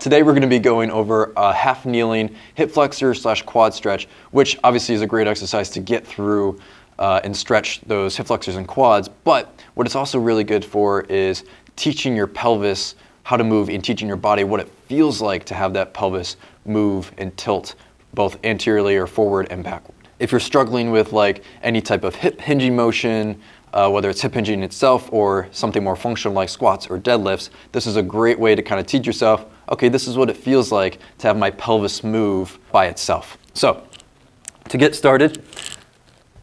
Today we're going to be going over a half kneeling hip flexor / quad stretch, which obviously is a great exercise to get through and stretch those hip flexors and quads. But what it's also really good for is teaching your pelvis how to move and teaching your body what it feels like to have that pelvis move and tilt both anteriorly or forward and backward. If you're struggling with like any type of hip hinging motion, whether it's hip hinging itself or something more functional like squats or deadlifts, this is a great way to kind of teach yourself, okay, this is what it feels like to have my pelvis move by itself. So to get started,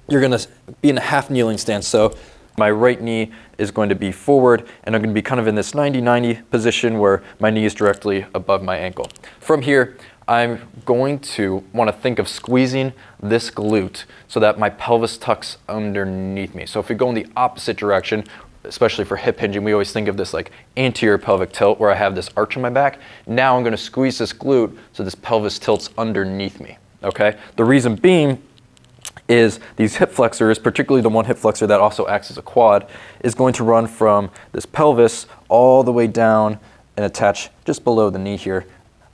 you're going to be in a half kneeling stance. So my right knee is going to be forward and I'm going to be kind of in this 90-90 position where my knee is directly above my ankle. From here, I'm going to want to think of squeezing this glute so that my pelvis tucks underneath me. So if we go in the opposite direction, especially for hip hinging, we always think of this like anterior pelvic tilt where I have this arch in my back. Now I'm going to squeeze this glute so this pelvis tilts underneath me, okay? The reason being is these hip flexors, particularly the one hip flexor that also acts as a quad, is going to run from this pelvis all the way down and attach just below the knee here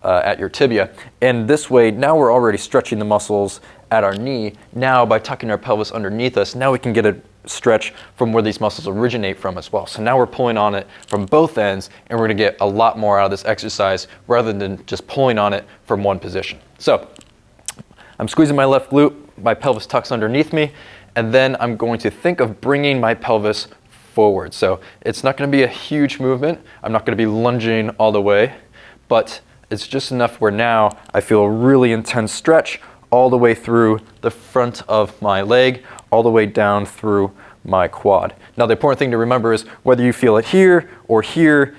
at your tibia. And this way, now we're already stretching the muscles at our knee. Now by tucking our pelvis underneath us, now we can get a stretch from where these muscles originate from as well. So now we're pulling on it from both ends and we're gonna get a lot more out of this exercise rather than just pulling on it from one position. So I'm squeezing my left glute, my pelvis tucks underneath me, and then I'm going to think of bringing my pelvis forward. So it's not gonna be a huge movement. I'm not gonna be lunging all the way, but it's just enough where now I feel a really intense stretch all the way through the front of my leg, all the way down through my quad. Now the important thing to remember is whether you feel it here or here,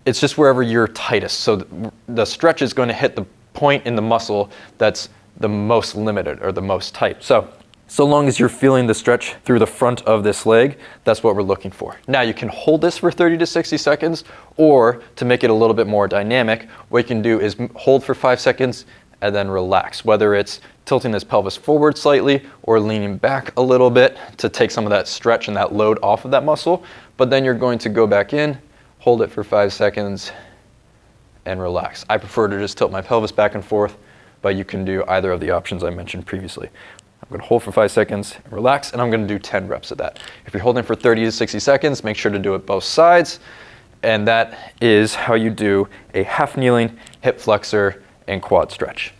it's just wherever you're tightest. So the stretch is going to hit the point in the muscle that's the most limited or the most tight. So long as you're feeling the stretch through the front of this leg, that's what we're looking for. Now you can hold this for 30 to 60 seconds, or to make it a little bit more dynamic, what you can do is hold for 5 seconds and then relax, whether it's tilting this pelvis forward slightly or leaning back a little bit to take some of that stretch and that load off of that muscle. But then you're going to go back in, hold it for 5 seconds and relax. I prefer to just tilt my pelvis back and forth, but you can do either of the options I mentioned previously. I'm going to hold for 5 seconds, relax, and I'm going to do 10 reps of that. If you're holding for 30 to 60 seconds, make sure to do it both sides. And that is how you do a half kneeling hip flexor and quad stretch.